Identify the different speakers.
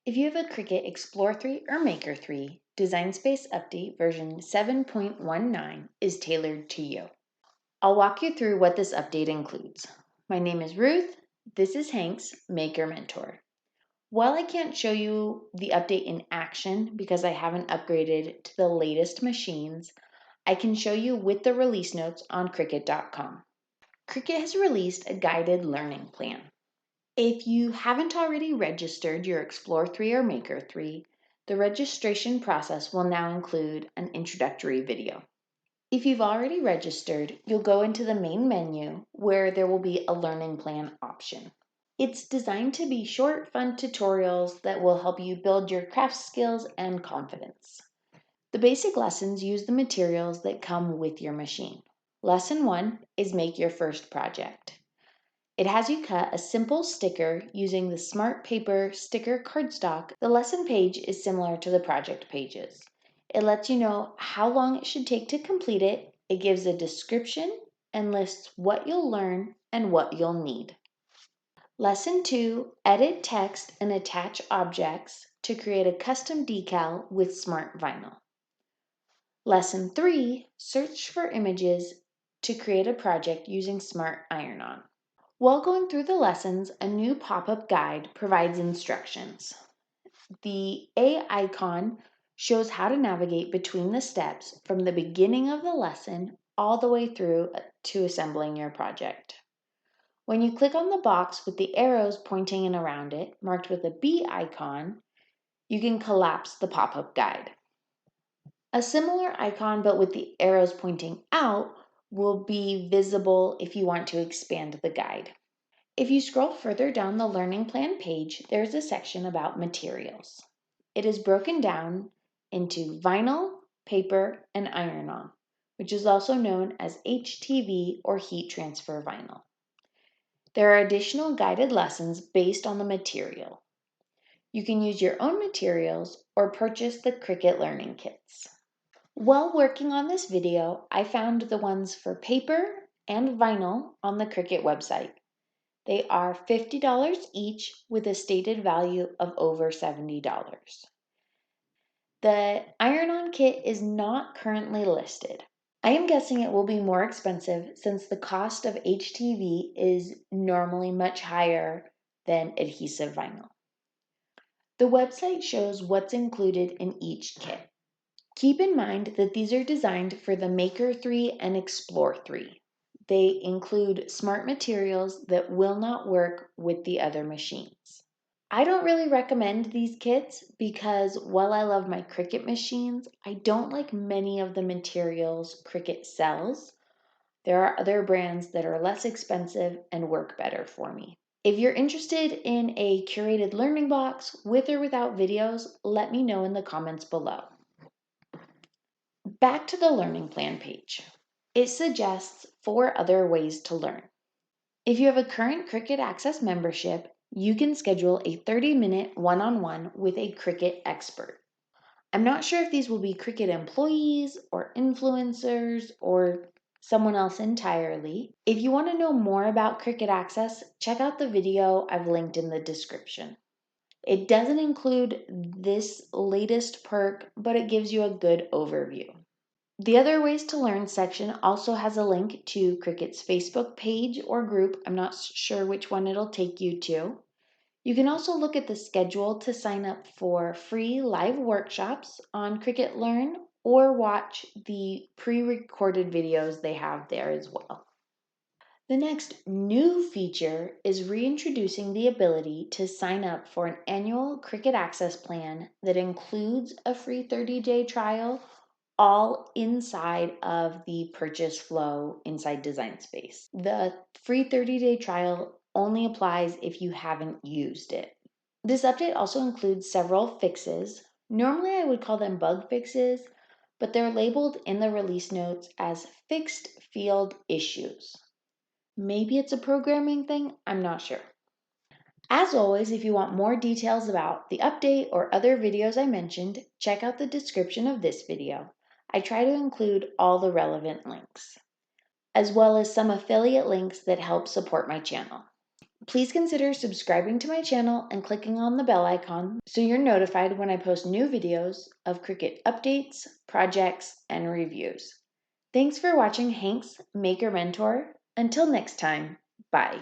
Speaker 1: If you have a Cricut Explore 3 or Maker 3, Design Space Update version 7.19 is tailored to you. I'll walk you through what this update includes. My name is Ruth. This is Hank's Maker Mentor. While I can't show you the update in action because I haven't upgraded to the latest machines, I can show you with the release notes on Cricut.com. Cricut has released a guided learning plan. If you haven't already registered your Explore 3 or Maker 3, the registration process will now include an introductory video. If you've already registered, you'll go into the main menu where there will be a learning plan option. It's designed to be short, fun tutorials that will help you build your craft skills and confidence. The basic lessons use the materials that come with your machine. Lesson 1 is make your first project. It has you cut a simple sticker using the Smart Paper sticker cardstock. The lesson page is similar to the project pages. It lets you know how long it should take to complete it. It gives a description and lists what you'll learn and what you'll need. Lesson 2, edit text and attach objects to create a custom decal with Smart Vinyl. Lesson 3, search for images to create a project using Smart Iron-On. While going through the lessons, a new pop-up guide provides instructions. The A icon shows how to navigate between the steps from the beginning of the lesson all the way through to assembling your project. When you click on the box with the arrows pointing in around it, marked with a B icon, you can collapse the pop-up guide. A similar icon but with the arrows pointing out will be visible if you want to expand the guide. If you scroll further down the learning plan page, there's a section about materials. It is broken down into vinyl, paper, and iron-on, which is also known as HTV or heat transfer vinyl. There are additional guided lessons based on the material. You can use your own materials or purchase the Cricut Learning Kits. While working on this video, I found the ones for paper and vinyl on the Cricut website. They are $50 each with a stated value of over $70. The iron-on kit is not currently listed. I am guessing it will be more expensive since the cost of HTV is normally much higher than adhesive vinyl. The website shows what's included in each kit. Keep in mind that these are designed for the Maker 3 and Explore 3. They include smart materials that will not work with the other machines. I don't really recommend these kits because while I love my Cricut machines, I don't like many of the materials Cricut sells. There are other brands that are less expensive and work better for me. If you're interested in a curated learning box with or without videos, let me know in the comments below. Back to the learning plan page. It suggests 4 other ways to learn. If you have a current Cricut Access membership, you can schedule a 30-minute one-on-one with a Cricut expert. I'm not sure if these will be Cricut employees or influencers or someone else entirely. If you want to know more about Cricut Access, check out the video I've linked in the description. It doesn't include this latest perk, but it gives you a good overview. The Other Ways to Learn section also has a link to Cricut's Facebook page or group. I'm not sure which one it'll take you to. You can also look at the schedule to sign up for free live workshops on Cricut Learn or watch the pre-recorded videos they have there as well. The next new feature is reintroducing the ability to sign up for an annual Cricut Access plan that includes a free 30-day trial, all inside of the purchase flow inside Design Space. The free 30-day trial only applies if you haven't used it. This update also includes several fixes. Normally I would call them bug fixes, but they're labeled in the release notes as fixed field issues. Maybe it's a programming thing, I'm not sure. As always, if you want more details about the update or other videos I mentioned, check out the description of this video. I try to include all the relevant links, as well as some affiliate links that help support my channel. Please consider subscribing to my channel and clicking on the bell icon so you're notified when I post new videos of Cricut updates, projects, and reviews. Thanks for watching Hank's Maker Mentor. Until next time, bye.